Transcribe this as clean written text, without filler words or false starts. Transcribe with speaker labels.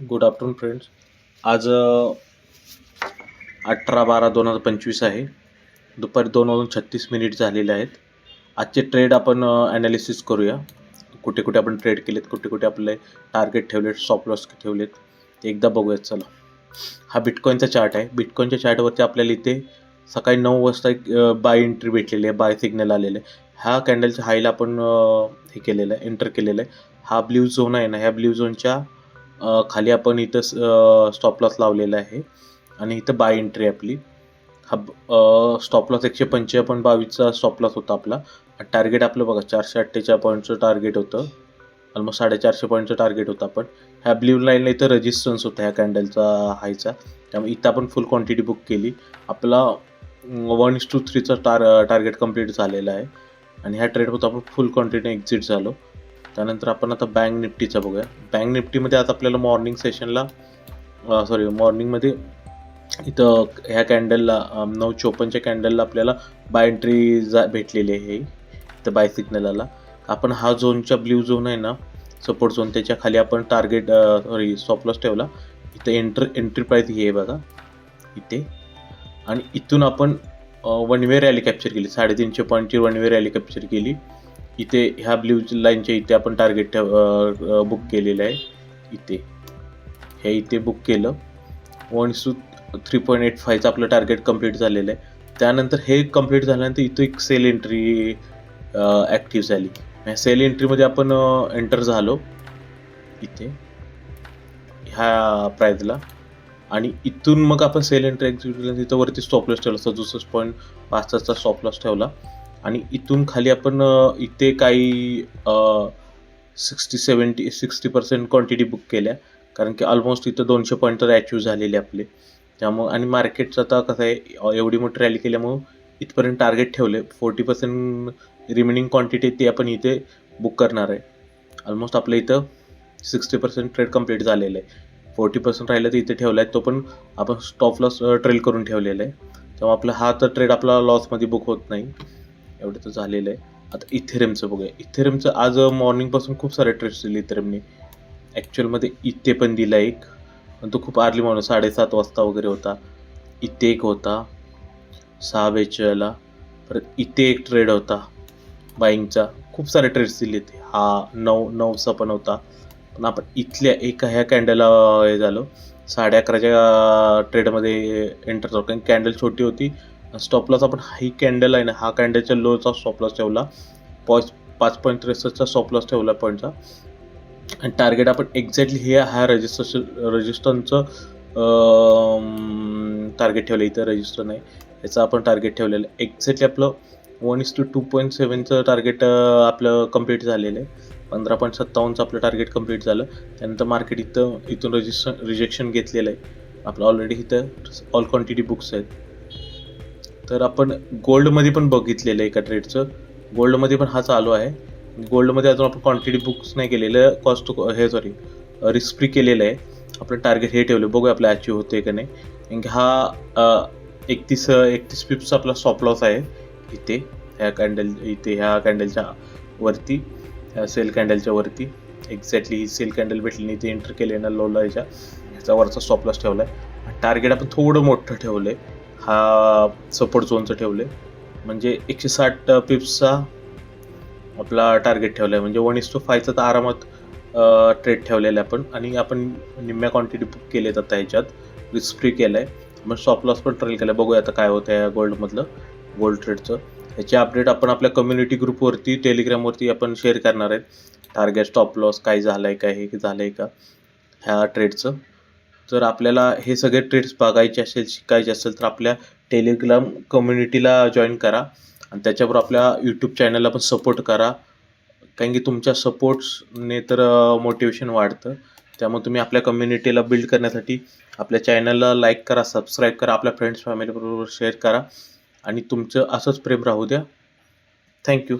Speaker 1: Good afternoon friends. आज 18/12/2025 आहे. दुपारी 2:36 झालेले आहेत. आजचे ट्रेड आपण ॲनालिसिस करूया. कुठे कुठे आपण ट्रेड केलेत, कुठे कुठे आपले टार्गेट ठेवलेत, स्टॉप लॉस ठेवलेत, ते एकदा बघूयात. चला, हा बिटकॉईनचा चार्ट आहे. बिटकॉईनच्या चार्टवरती आपल्याला इथे सकाळी 9 वाजता एक बाय एंट्री भेटलेली आहे, बाय सिग्नल आलेलं आहे. ह्या कॅन्डलच्या हायला आपण हे केलेलं आहे, एंटर केलेलं आहे. हा ब्ल्यू झोन आहे ना, ह्या ब्ल्यू झोनच्या खाली आपण इथं स्टॉप लॉस लावलेला आहे आणि इथं बाय एंट्री आपली. हा स्टॉप लॉस 155.22चा स्टॉप लॉस होता आपला. टार्गेट आपलं बघा 448 पॉईंटचं टार्गेट होतं, ऑलमोस्ट 450 पॉईंटचं टार्गेट होतं. आपण ह्या ब्ल्यू लाईनला इथं रेजिस्टन्स होता ह्या कॅन्डलचा हायचा, त्यामुळे इथं आपण फुल क्वांटिटी बुक केली. आपला 1:3चा टार्गेट कंप्लीट झालेला आहे आणि ह्या ट्रेडमध्ये आपण फुल क्वांटिटी एक्झिट झालो. त्यानंतर आपण आता बँक निफ्टीचा बघूया. बँक निफ्टीमध्ये आज आपल्याला मॉर्निंगमध्ये इथं ह्या कॅन्डलला 9:54च्या कॅन्डलला आपल्याला बाय एंट्री भेटलेली आहे. इथं बाय सिग्नल आला. आपण हा झोनच्या ब्ल्यू झोन आहे ना, सपोर्ट झोन, त्याच्या खाली आपण स्टॉप लॉस ठेवला. इथं एंट्री प्राईस ही आहे बघा इथे, आणि इथून आपण वन वे रॅली कॅप्चर केली. 350 पॉईंटची वन वे रॅली कॅप्चर केली. इथे ह्या ब्ल्यू लाईनच्या इथे आपण टार्गेट बुक केलेलं आहे. इथे बुक केलं. 1:3.85चं आपलं टार्गेट कंप्लीट झालेलं आहे. त्यानंतर हे कंप्लीट झाल्यानंतर इथं एक सेल एंट्री ॲक्टिव्ह झाली. सेल एंट्रीमध्ये आपण एंटर झालो इथे ह्या प्राईजला, आणि इथून मग आपण सेल एंट्री एक्झिक्यूट तिथं वरती स्टॉप लॉस ठेवला. 67.5चा स्टॉप लॉस ठेवला आणि इथून खाली आपण इथे काही 60% क्वांटिटी बुक केल्या, कारण की ऑलमोस्ट इथं 200 पॉईंट तर अचीव्ह झालेले आपले. त्यामुळं आणि मार्केटचं आता कसं आहे, एवढी मोठी रॅली केल्यामुळं इथपर्यंत टार्गेट ठेवले. 40% रिमेनिंग क्वांटिटी ती आपण इथे बुक करणार आहे. ऑलमोस्ट आपलं इथं 60% ट्रेड कंप्लीट झालेलं आहे. 40% राहिलं तर इथे ठेवला आहे, तो पण आपण स्टॉप लॉस ट्रेल करून ठेवलेला आहे. तेव्हा आपला हा तर ट्रेड आपला लॉसमध्ये बुक होत नाही. एवढं तर झालेलं आहे. आता इथेरियमचं बघूया. इथेरियमचं आज मॉर्निंगपासून खूप सारे ट्रेड्स दिले इथेरियमने. ॲक्च्युअलमध्ये इथे पण दिला एक, पण तो खूप अर्ली मॉर्निंग 7:30 वाजता वगैरे होता. इथे एक होता 6:42ला. परत इथे एक ट्रेड होता बाईंगचा. खूप सारे ट्रेड्स दिले ते. हा 9:09चा पण होता. पण आपण इथल्या एका ह्या कॅन्डलला हे झालो, 11:30च्या ट्रेडमध्ये एंटर झालो, कारण कॅन्डल छोटी होती. स्टॉप लॉस आपण ही कॅन्डल आहे ना, हा कॅन्डलच्या लोचा स्टॉप लॉस ठेवला. 5.63चा स्टॉप लॉस ठेवला पॉईंटचा, आणि टार्गेट आपण एक्झॅक्टली ह्या रजिस्टरचं टार्गेट ठेवलं. इथं रजिस्टर नाही, याचं आपण टार्गेट ठेवलेलं आहे. एक्झॅक्टली आपलं 1:2.7चं टार्गेट आपलं कंप्लीट झालेलं आहे. 15.57चं आपलं टार्गेट कंप्लीट झालं. त्यानंतर मार्केट इथून रिजेक्शन घेतलेलं आहे आपलं. ऑलरेडी इथं ऑल क्वांटिटी बुक्स आहेत. तर आपण गोल्डमध्ये पण बघितलेलं आहे एका ट्रेडचं. गोल्डमध्ये पण हा चालू आहे. गोल्डमध्ये अजून आपण क्वांटिटी बुक्स नाही केलेलं, रिस्क फ्री केलेलं आहे. आपलं टार्गेट हे ठेवलं, बघूया आपलं अचीव होते का नाही. कारण की हा 31 पिप्सचा आपला स्टॉप लॉस आहे इथे ह्या कॅन्डलच्या वरती, ह्या सेल कॅन्डलच्या वरती. एक्झॅक्टली ही सेल कॅन्डल भेटली नाही, इथे एंटर केले ना लोला ह्याचा वरचा स्टॉप लॉस ठेवला आहे. टार्गेट आपण थोडं मोठं ठेवलं आहे, हा सपोर्ट झोनचं ठेवलं आहे. म्हणजे 160 पिप्सचा आपला टार्गेट ठेवला आहे. म्हणजे 1:5चा तर आरामात ट्रेड ठेवलेला आहे आपण, आणि आपण निम्म्या क्वांटिटी बुक केलेत आता ह्याच्यात. रिस्क फ्री केलं आहे, मग स्टॉप लॉस पण ट्रेल केलं आहे. बघूया आता काय होतं या गोल्ड ट्रेडचं. ह्याची अपडेट आपण आपल्या कम्युनिटी ग्रुपवरती, टेलिग्रामवरती आपण शेअर करणार आहेत. टार्गेट, स्टॉप लॉस काय झालं आहे, काय हे झालं आहे का ह्या ट्रेडचं. जर आपल्याला हे सगळे ट्रेड्स बघायचे असेल, शिकायचे असेल, तर आपल्या टेलिग्राम कम्युनिटीला जॉईन करा आणि त्याच्याबरोबर आपल्या यूट्यूब चॅनलला पण सपोर्ट करा. कारण की तुमच्या सपोर्ट्सने तर मोटिवेशन वाढतं. त्यामुळे तुम्ही आपल्या कम्युनिटीला बिल्ड करण्यासाठी आपल्या चॅनलला लाईक करा, सबस्क्राईब करा, आपल्या फ्रेंड्स फॅमिलीबरोबर शेअर करा, आणि तुमचं असंच प्रेम राहू द्या. थँक्यू.